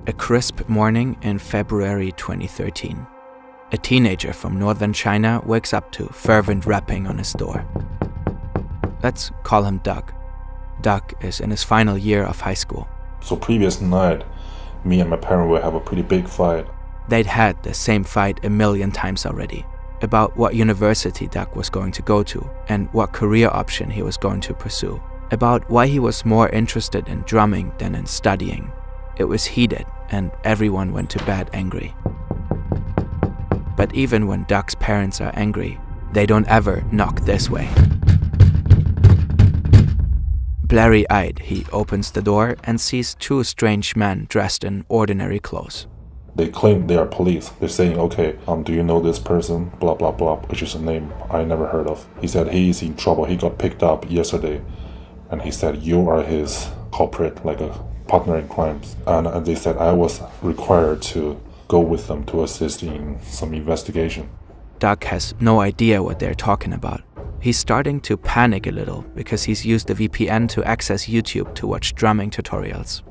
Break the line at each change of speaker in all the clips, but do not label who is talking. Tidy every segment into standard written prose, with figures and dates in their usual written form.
A crisp morning in February 2013. A teenager from northern China wakes up to fervent rapping on his door. Let's call him Doug. Doug is in his final year of high school.
So previous night, me and my parents will have a pretty big fight.
They'd had the same fight a million times already, about what university Doug was going to go to and what career option he was going to pursue, about why he was more interested in drumming than in studying. It was heated and everyone went to bed angry. But even when Doug's parents are angry, they don't ever knock this way. Blurry-eyed, he opens the door and sees two strange men dressed in ordinary clothes.
They claim they are police. They're saying, okay, do you know this person? Blah, blah, blah, which is a name I never heard of. He said he is in trouble. He got picked up yesterday. And he said, you are his culprit, like a partner in crimes. And they said I was required to go with them to assist in some investigation.
Doug has no idea what they're talking about. He's starting to panic a little because he's used the VPN to access YouTube to watch drumming tutorials.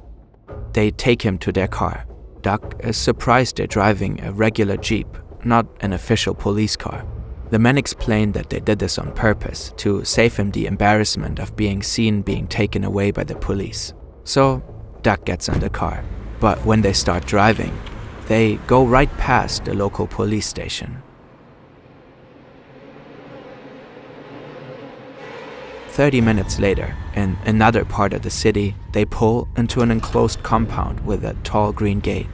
They take him to their car. Doug is surprised they're driving a regular Jeep, not an official police car. The men explain that they did this on purpose to save him the embarrassment of being seen being taken away by the police. So Doug gets in the car. But when they start driving, they go right past the local police station. 30 minutes later, in another part of the city, they pull into an enclosed compound with a tall green gate.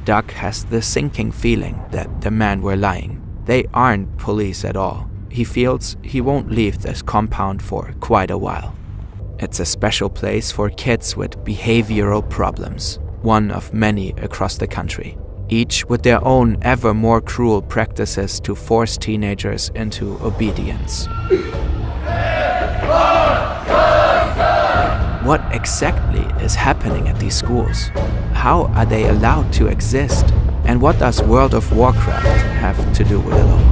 Doug has the sinking feeling that the men were lying. They aren't police at all. He feels he won't leave this compound for quite a while. It's a special place for kids with behavioral problems, one of many across the country, each with their own ever more cruel practices to force teenagers into obedience. What exactly is happening at these schools? How are they allowed to exist? And what does World of Warcraft have to do with it all?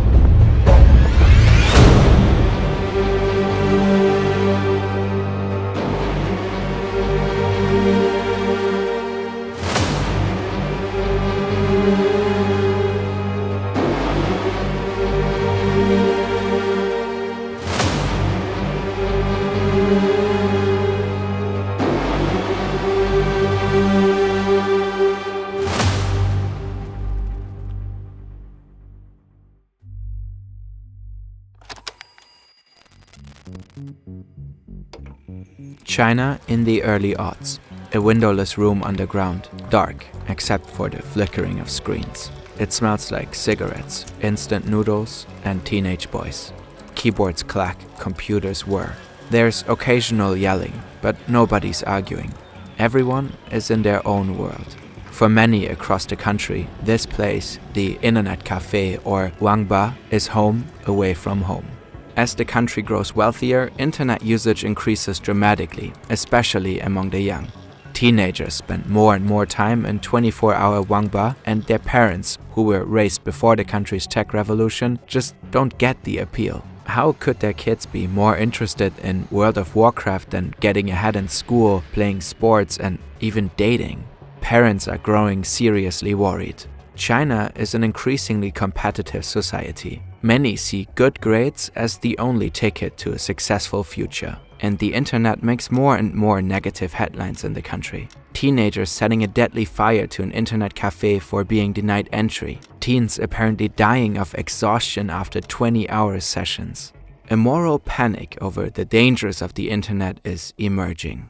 China in the early aughts. A windowless room underground, dark except for the flickering of screens. It smells like cigarettes, instant noodles, and teenage boys. Keyboards clack, computers whir. There's occasional yelling, but nobody's arguing. Everyone is in their own world. For many across the country, this place, the internet cafe or Wangba, is home away from home. As the country grows wealthier, internet usage increases dramatically, especially among the young. Teenagers spend more and more time in 24-hour Wangba, and their parents, who were raised before the country's tech revolution, just don't get the appeal. How could their kids be more interested in World of Warcraft than getting ahead in school, playing sports, and even dating? Parents are growing seriously worried. China is an increasingly competitive society. Many see good grades as the only ticket to a successful future, and the internet makes more and more negative headlines in the country. Teenagers setting a deadly fire to an internet cafe for being denied entry. Teens apparently dying of exhaustion after 20-hour sessions. A moral panic over the dangers of the internet is emerging.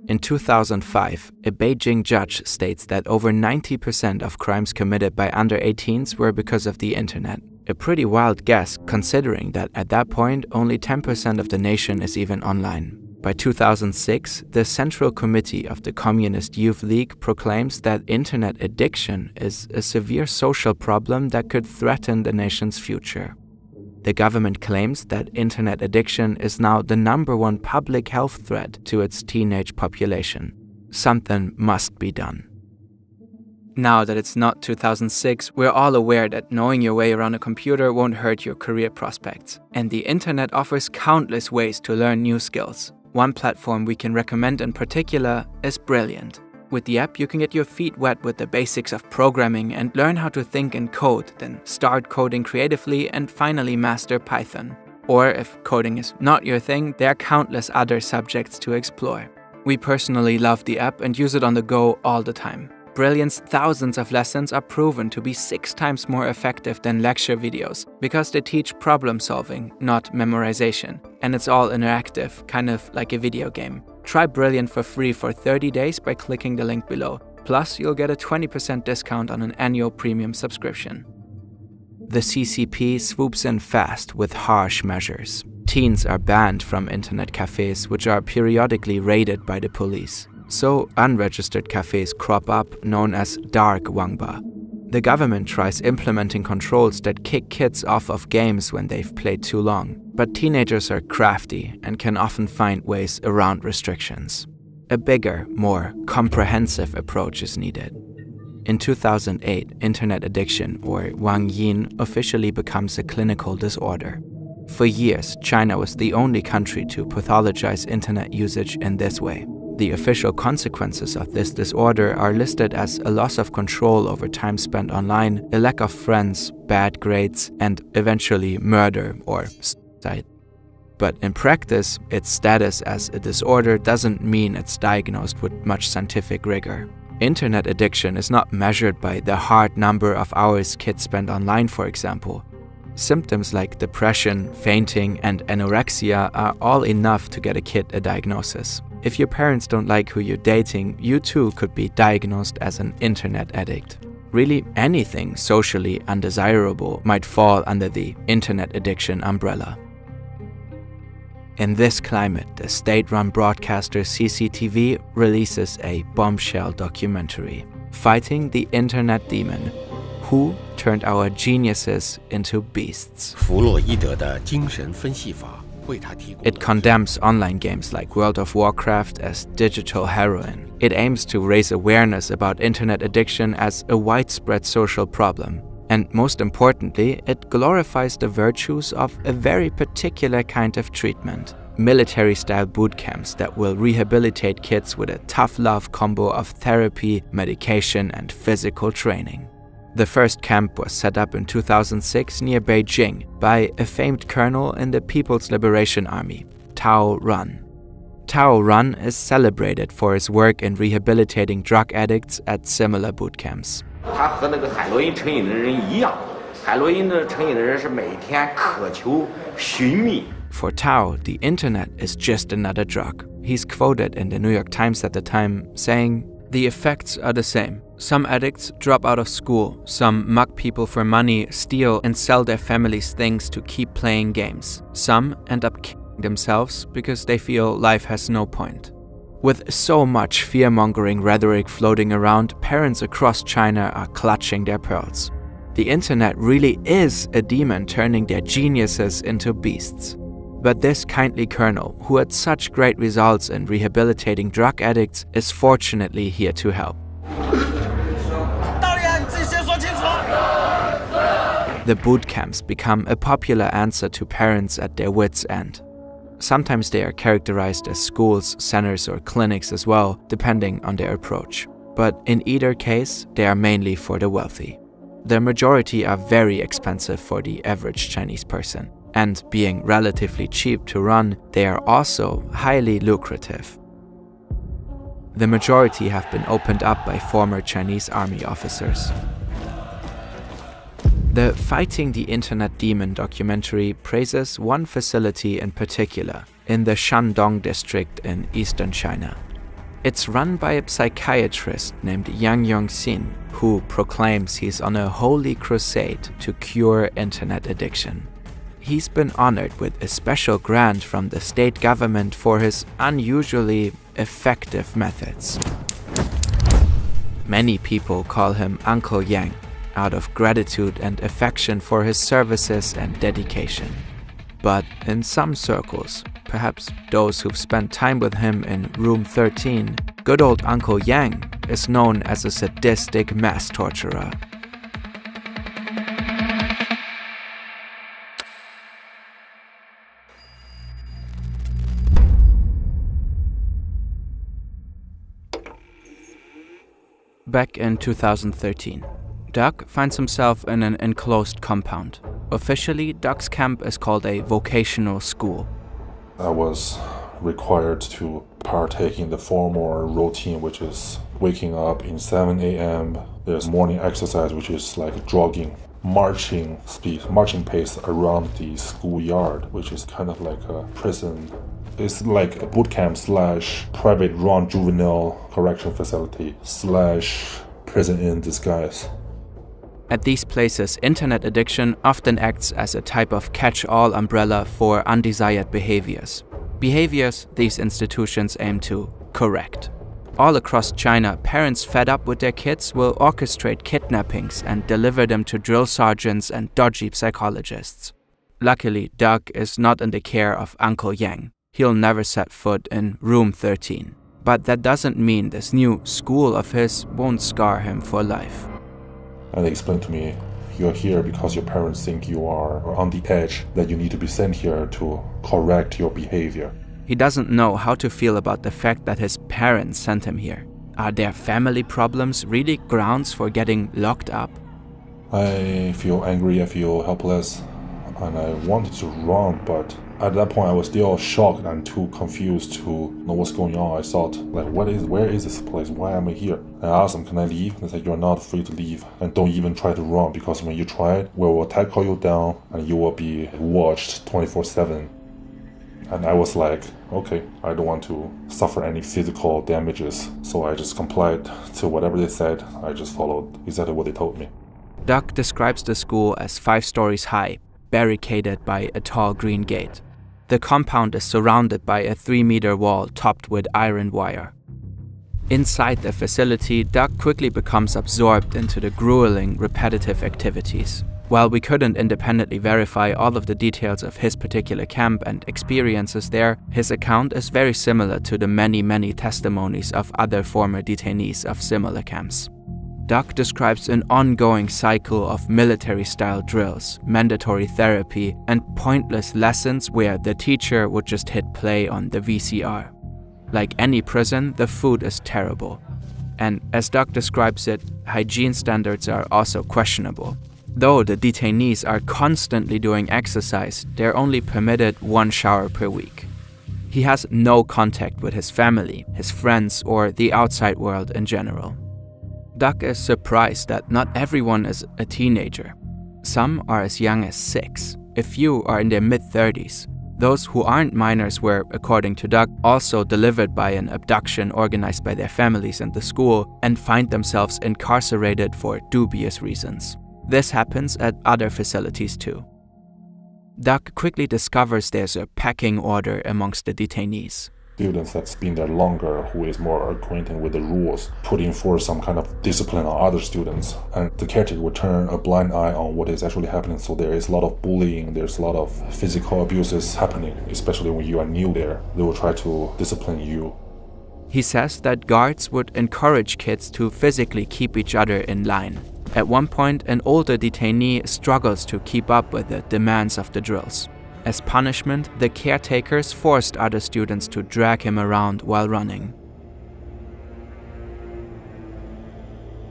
In 2005, a Beijing judge states that over 90% of crimes committed by under-18s were because of the internet. A pretty wild guess, considering that at that point, only 10% of the nation is even online. By 2006, the Central Committee of the Communist Youth League proclaims that internet addiction is a severe social problem that could threaten the nation's future. The government claims that internet addiction is now the #1 public health threat to its teenage population. Something must be done. Now that it's not 2006, we're all aware that knowing your way around a computer won't hurt your career prospects. And the internet offers countless ways to learn new skills. One platform we can recommend in particular is Brilliant. With the app, you can get your feet wet with the basics of programming and learn how to think and code, then start coding creatively and finally master Python. Or if coding is not your thing, there are countless other subjects to explore. We personally love the app and use it on the go all the time. Brilliant's thousands of lessons are proven to be 6 times more effective than lecture videos because they teach problem solving, not memorization. And it's all interactive, kind of like a video game. Try Brilliant for free for 30 days by clicking the link below. Plus, you'll get a 20% discount on an annual premium subscription. The CCP swoops in fast with harsh measures. Teens are banned from internet cafes, which are periodically raided by the police. So, unregistered cafes crop up, known as dark wangba. The government tries implementing controls that kick kids off of games when they've played too long. But teenagers are crafty and can often find ways around restrictions. A bigger, more comprehensive approach is needed. In 2008, internet addiction, or Wang Yin, officially becomes a clinical disorder. For years, China was the only country to pathologize internet usage in this way. The official consequences of this disorder are listed as a loss of control over time spent online, a lack of friends, bad grades, and eventually murder or suicide. But in practice, its status as a disorder doesn't mean it's diagnosed with much scientific rigor. Internet addiction is not measured by the hard number of hours kids spend online, for example. Symptoms like depression, fainting, and anorexia are all enough to get a kid a diagnosis. If your parents don't like who you're dating, you too could be diagnosed as an internet addict. Really, anything socially undesirable might fall under the internet addiction umbrella. In this climate, the state-run broadcaster CCTV releases a bombshell documentary, Fighting the Internet Demon, Who Turned Our Geniuses into Beasts. It condemns online games like World of Warcraft as digital heroin. It aims to raise awareness about internet addiction as a widespread social problem. And most importantly, it glorifies the virtues of a very particular kind of treatment. Military-style boot camps that will rehabilitate kids with a tough love combo of therapy, medication, and physical training. The first camp was set up in 2006 near Beijing by a famed colonel in the People's Liberation Army, Tao Run. Tao Run is celebrated for his work in rehabilitating drug addicts at similar boot camps. For Tao, the internet is just another drug. He's quoted in the New York Times at the time saying, "The effects are the same. Some addicts drop out of school, some mug people for money, steal and sell their families' things to keep playing games. Some end up killing themselves because they feel life has no point." With so much fear-mongering rhetoric floating around, parents across China are clutching their pearls. The internet really is a demon turning their geniuses into beasts. But this kindly colonel, who had such great results in rehabilitating drug addicts, is fortunately here to help. The boot camps become a popular answer to parents at their wits' end. Sometimes they are characterized as schools, centers, or clinics as well, depending on their approach. But in either case, they are mainly for the wealthy. The majority are very expensive for the average Chinese person. And being relatively cheap to run, they are also highly lucrative. The majority have been opened up by former Chinese army officers. The Fighting the Internet Demon documentary praises one facility in particular, in the Shandong district in eastern China. It's run by a psychiatrist named Yang Yongxin, who proclaims he's on a holy crusade to cure internet addiction. He's been honored with a special grant from the state government for his unusually effective methods. Many people call him Uncle Yang, out of gratitude and affection for his services and dedication. But in some circles, perhaps those who've spent time with him in room 13, good old Uncle Yang is known as a sadistic mass torturer. Back in 2013, Doug finds himself in an enclosed compound. Officially, Doug's camp is called a vocational school.
I was required to partake in the formal routine, which is waking up in 7 a.m. There's morning exercise, which is like jogging, marching pace around the schoolyard, which is kind of like a prison. It's like a boot camp / private run juvenile correction facility / prison in disguise.
At these places, internet addiction often acts as a type of catch-all umbrella for undesired behaviors. Behaviors these institutions aim to correct. All across China, parents fed up with their kids will orchestrate kidnappings and deliver them to drill sergeants and dodgy psychologists. Luckily, Doug is not in the care of Uncle Yang. He'll never set foot in room 13. But that doesn't mean this new school of his won't scar him for life.
And they explained to me, you're here because your parents think you are on the edge, that you need to be sent here to correct your behavior.
He doesn't know how to feel about the fact that his parents sent him here. Are their family problems really grounds for getting locked up?
I feel angry, I feel helpless, and I wanted to run, but at that point I was still shocked and too confused to know what's going on. I thought, like, where is this place? Why am I here? I asked them, can I leave? And they said, you're not free to leave, and don't even try to run, because when you try it, we will tackle you down and you will be watched 24/7. And I was like, okay, I don't want to suffer any physical damages, so I just complied to whatever they said. I just followed exactly what they told me.
Doug describes the school as 5 stories high, barricaded by a tall green gate. The compound is surrounded by a 3-meter wall topped with iron wire. Inside the facility, Doug quickly becomes absorbed into the grueling, repetitive activities. While we couldn't independently verify all of the details of his particular camp and experiences there, his account is very similar to the many testimonies of other former detainees of similar camps. Doug describes an ongoing cycle of military-style drills, mandatory therapy, and pointless lessons where the teacher would just hit play on the VCR. Like any prison, the food is terrible. And as Doug describes it, hygiene standards are also questionable. Though the detainees are constantly doing exercise, they're only permitted 1 shower per week. He has no contact with his family, his friends, or the outside world in general. Doug is surprised that not everyone is a teenager. Some are as young as 6. A few are in their mid-30s. Those who aren't minors were, according to Doug, also delivered by an abduction organized by their families and the school and find themselves incarcerated for dubious reasons. This happens at other facilities too. Doug quickly discovers there's a pecking order amongst the detainees.
Students that's been there longer, who is more acquainted with the rules, putting forth some kind of discipline on other students, and the caretaker would turn a blind eye on what is actually happening. So there is a lot of bullying, there's a lot of physical abuses happening, especially when you are new there. They will try to discipline you.
He says that guards would encourage kids to physically keep each other in line. At one point, an older detainee struggles to keep up with the demands of the drills. As punishment, the caretakers forced other students to drag him around while running.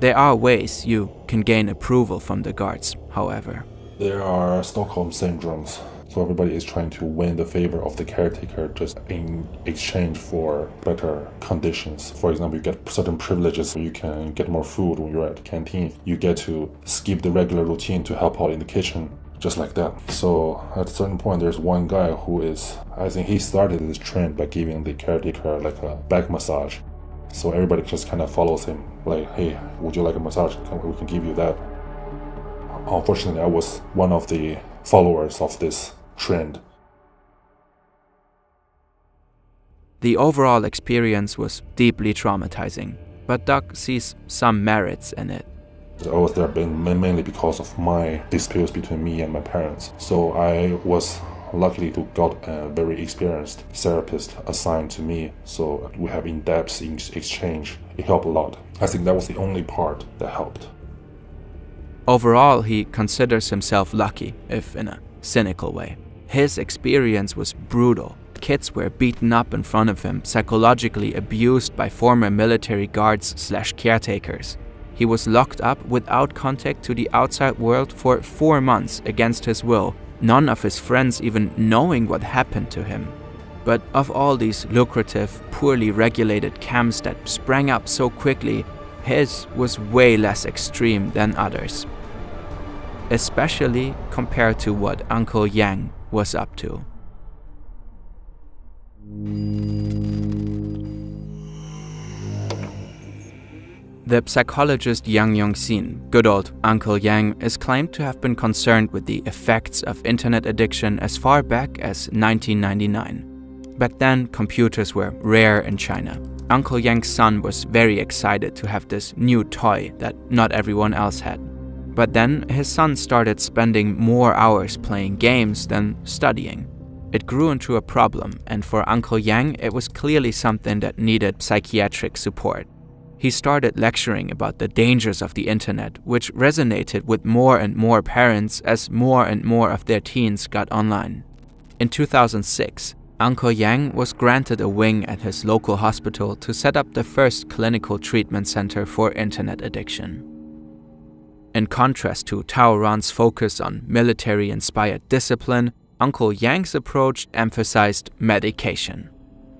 There are ways you can gain approval from the guards, however.
There are Stockholm syndromes. So everybody is trying to win the favor of the caretaker just in exchange for better conditions. For example, you get certain privileges. You can get more food when you're at the canteen. You get to skip the regular routine to help out in the kitchen, just like that. So at a certain point, there's one guy who is, I think he started this trend by giving the caretaker like a back massage. So everybody just kind of follows him, like, hey, would you like a massage? We can give you that. Unfortunately, I was one of the followers of this trend.
The overall experience was deeply traumatizing, but Doug sees some merits in it.
I was there mainly because of my disputes between me and my parents. So I was lucky to got a very experienced therapist assigned to me. So we have in-depth exchange. It helped a lot. I think that was the only part that helped.
Overall, he considers himself lucky, if in a cynical way. His experience was brutal. Kids were beaten up in front of him, psychologically abused by former military guards / caretakers. He was locked up without contact to the outside world for 4 months against his will, none of his friends even knowing what happened to him. But of all these lucrative, poorly regulated camps that sprang up so quickly, his was way less extreme than others. Especially compared to what Uncle Yang was up to. The psychologist Yang Yongxin, good old Uncle Yang, is claimed to have been concerned with the effects of internet addiction as far back as 1999. Back then, computers were rare in China. Uncle Yang's son was very excited to have this new toy that not everyone else had. But then his son started spending more hours playing games than studying. It grew into a problem, and for Uncle Yang, it was clearly something that needed psychiatric support. He started lecturing about the dangers of the internet, which resonated with more and more parents as more and more of their teens got online. In 2006, Uncle Yang was granted a wing at his local hospital to set up the first clinical treatment center for internet addiction. In contrast to Tao Ran's focus on military-inspired discipline, Uncle Yang's approach emphasized medication.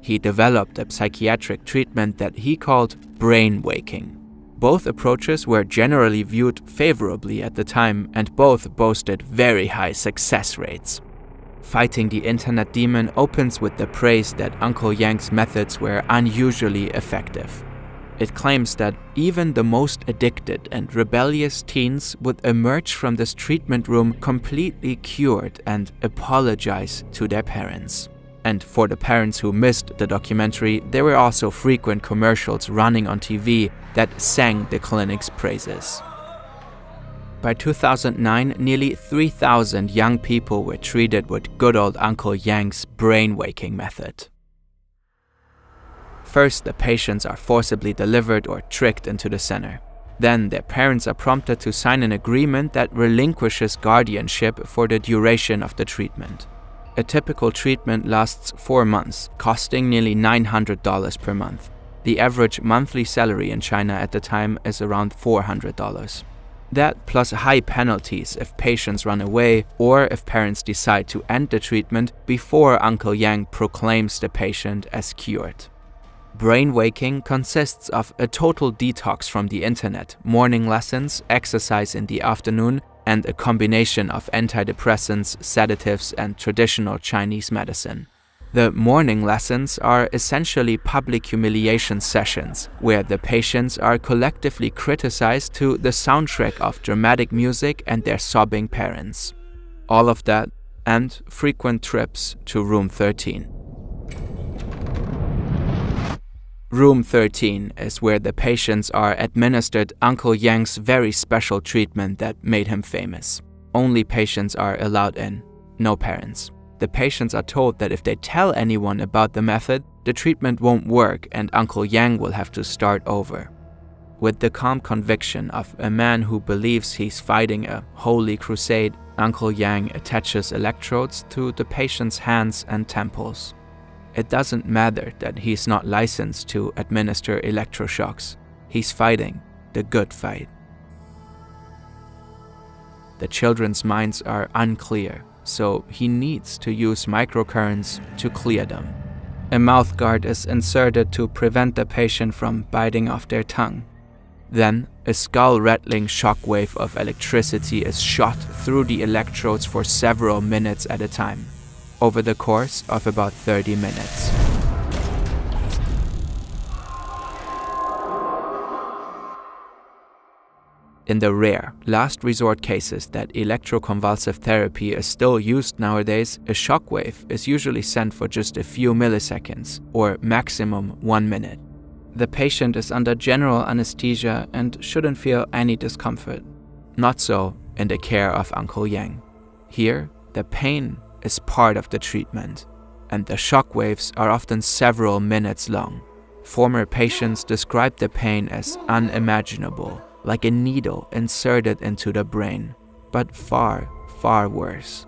He developed a psychiatric treatment that he called brain waking. Both approaches were generally viewed favorably at the time, and both boasted very high success rates. Fighting the internet demon opens with the praise that Uncle Yang's methods were unusually effective. It claims that even the most addicted and rebellious teens would emerge from this treatment room completely cured and apologize to their parents. And for the parents who missed the documentary, there were also frequent commercials running on TV that sang the clinic's praises. By 2009, nearly 3,000 young people were treated with good old Uncle Yang's brain-waking method. First, the patients are forcibly delivered or tricked into the center. Then, their parents are prompted to sign an agreement that relinquishes guardianship for the duration of the treatment. A typical treatment lasts 4 months, costing nearly $900 per month. The average monthly salary in China at the time is around $400. That plus high penalties if patients run away or if parents decide to end the treatment before Uncle Yang proclaims the patient as cured. Brain waking consists of a total detox from the internet, morning lessons, exercise in the afternoon, and a combination of antidepressants, sedatives, and traditional Chinese medicine. The morning lessons are essentially public humiliation sessions, where the patients are collectively criticized to the soundtrack of dramatic music and their sobbing parents. All of that, and frequent trips to Room 13. Room 13 is where the patients are administered Uncle Yang's very special treatment that made him famous. Only patients are allowed in, no parents. The patients are told that if they tell anyone about the method, the treatment won't work and Uncle Yang will have to start over. With the calm conviction of a man who believes he's fighting a holy crusade, Uncle Yang attaches electrodes to the patient's hands and temples. It doesn't matter that he's not licensed to administer electroshocks. He's fighting the good fight. The children's minds are unclear, so he needs to use microcurrents to clear them. A mouthguard is inserted to prevent the patient from biting off their tongue. Then, a skull-rattling shockwave of electricity is shot through the electrodes for several minutes at a time, over the course of about 30 minutes. In the rare, last resort cases that electroconvulsive therapy is still used nowadays, a shockwave is usually sent for just a few milliseconds, or maximum 1 minute. The patient is under general anesthesia and shouldn't feel any discomfort. Not so in the care of Uncle Yang. Here, the pain is part of the treatment, and the shockwaves are often several minutes long. Former patients describe the pain as unimaginable, like a needle inserted into the brain, but far, far worse.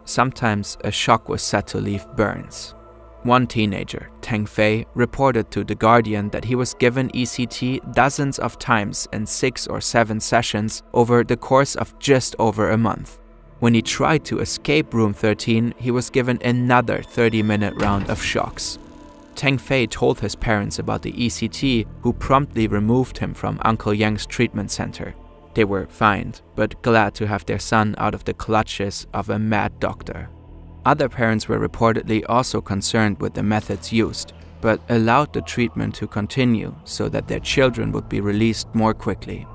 Sometimes a shock was said to leave burns. One teenager, Teng Fei reported to The Guardian that he was given ECT dozens of times in 6 or 7 sessions over the course of just over a month. When he tried to escape Room 13, he was given another 30-minute round of shocks. Teng Fei told his parents about the ECT, who promptly removed him from Uncle Yang's treatment center. They were fined, but glad to have their son out of the clutches of a mad doctor. Other parents were reportedly also concerned with the methods used, but allowed the treatment to continue so that their children would be released more quickly.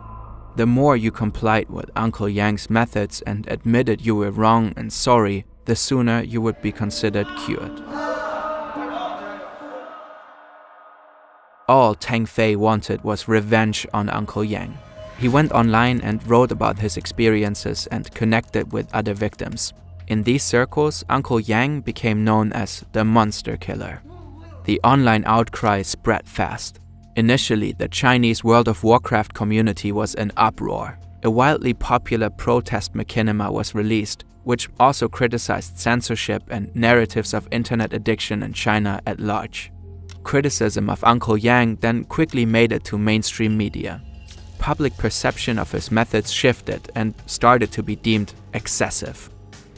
The more you complied with Uncle Yang's methods and admitted you were wrong and sorry, the sooner you would be considered cured. All Teng Fei wanted was revenge on Uncle Yang. He went online and wrote about his experiences and connected with other victims. In these circles, Uncle Yang became known as the Monster Killer. The online outcry spread fast. Initially, the Chinese World of Warcraft community was in uproar. A wildly popular protest machinima was released, which also criticized censorship and narratives of internet addiction in China at large. Criticism of Uncle Yang then quickly made it to mainstream media. Public perception of his methods shifted and started to be deemed excessive.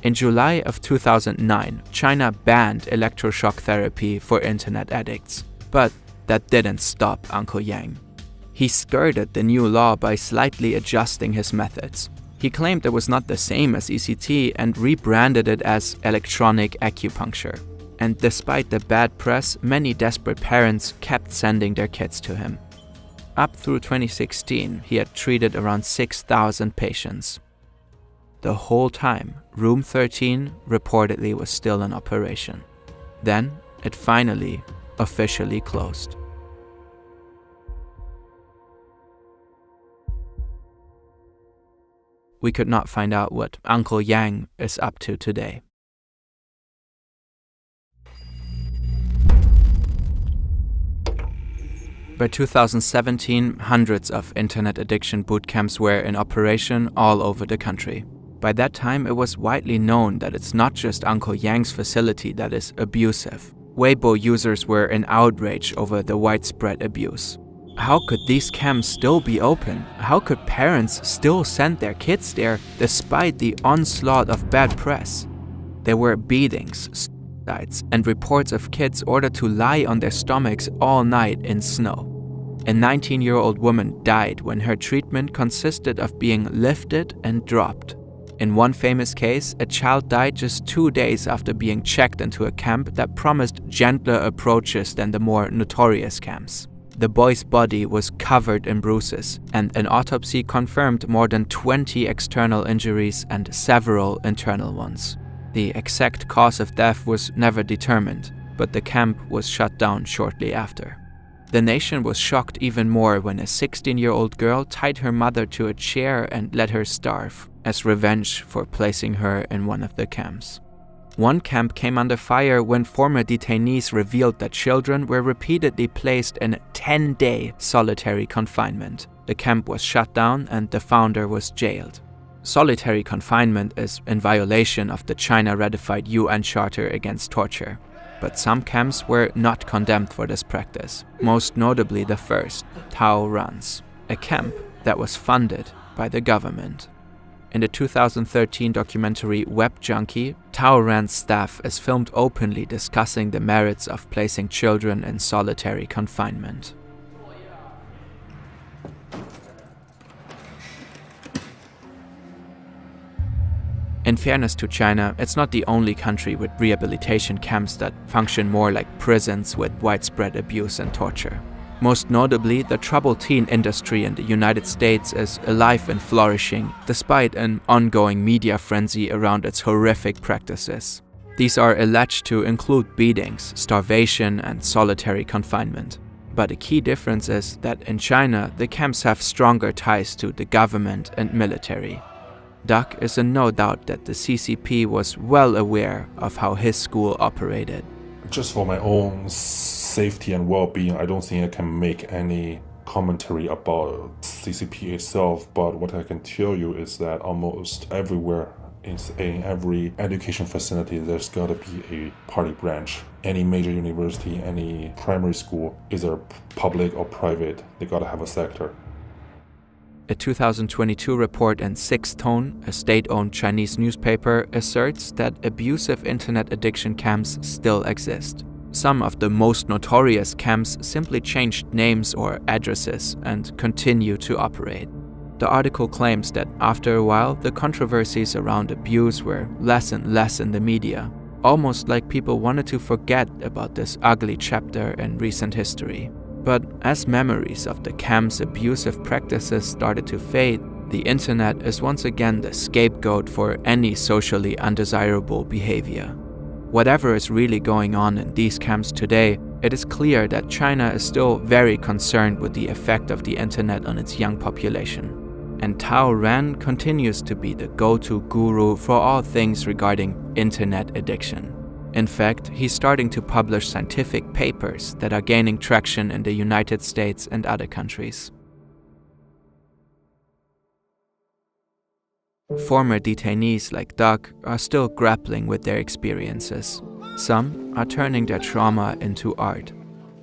In July of 2009, China banned electroshock therapy for internet addicts. But that didn't stop Uncle Yang. He skirted the new law by slightly adjusting his methods. He claimed it was not the same as ECT and rebranded it as electronic acupuncture. And despite the bad press, many desperate parents kept sending their kids to him. Up through 2016, he had treated around 6,000 patients. The whole time, Room 13 reportedly was still in operation. Then, it finally, officially closed. We could not find out what Uncle Yang is up to today. By 2017, hundreds of internet addiction boot camps were in operation all over the country. By that time, it was widely known that it's not just Uncle Yang's facility that is abusive. Weibo users were in outrage over the widespread abuse. How could these camps still be open? How could parents still send their kids there despite the onslaught of bad press? There were beatings, suicides, and reports of kids ordered to lie on their stomachs all night in snow. A 19-year-old woman died when her treatment consisted of being lifted and dropped. In one famous case, a child died just 2 days after being checked into a camp that promised gentler approaches than the more notorious camps. The boy's body was covered in bruises, and an autopsy confirmed more than 20 external injuries and several internal ones. The exact cause of death was never determined, but the camp was shut down shortly after. The nation was shocked even more when a 16-year-old girl tied her mother to a chair and let her starve, as revenge for placing her in one of the camps. One camp came under fire when former detainees revealed that children were repeatedly placed in 10-day solitary confinement. The camp was shut down and the founder was jailed. Solitary confinement is in violation of the China-ratified UN Charter against torture. But some camps were not condemned for this practice, most notably the first, Tao Ran's, a camp that was funded by the government. In the 2013 documentary Web Junkie, Tao Ran's staff is filmed openly discussing the merits of placing children in solitary confinement. In fairness to China, it's not the only country with rehabilitation camps that function more like prisons with widespread abuse and torture. Most notably, the troubled teen industry in the United States is alive and flourishing, despite an ongoing media frenzy around its horrific practices. These are alleged to include beatings, starvation, and solitary confinement. But a key difference is that in China, the camps have stronger ties to the government and military. Duck is in no doubt that the CCP was well aware of how his school operated.
Just for my own safety and well-being, I don't think I can make any commentary about CCP itself, but what I can tell you is that almost everywhere In every education facility, there's got to be a party branch. Any major university, any primary school, either public or private, they got to have a sector.
A 2022 report in Sixth Tone, a state-owned Chinese newspaper, asserts that abusive internet addiction camps still exist. Some of the most notorious camps simply changed names or addresses and continue to operate. The article claims that after a while, the controversies around abuse were less and less in the media, almost like people wanted to forget about this ugly chapter in recent history. But as memories of the camp's abusive practices started to fade, the internet is once again the scapegoat for any socially undesirable behavior. Whatever is really going on in these camps today, it is clear that China is still very concerned with the effect of the internet on its young population. And Tao Ran continues to be the go-to guru for all things regarding internet addiction. In fact, he's starting to publish scientific papers that are gaining traction in the United States and other countries. Former detainees like Doug are still grappling with their experiences. Some are turning their trauma into art.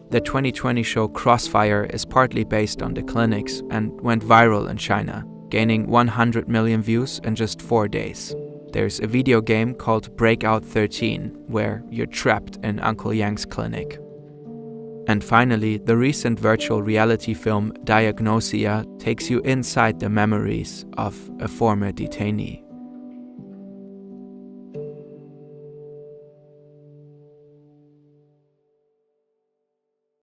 The 2020 show Crossfire is partly based on the clinics and went viral in China, gaining 100 million views in just 4 days. There's a video game called Breakout 13, where you're trapped in Uncle Yang's clinic. And finally, the recent virtual reality film Diagnosia takes you inside the memories of a former detainee.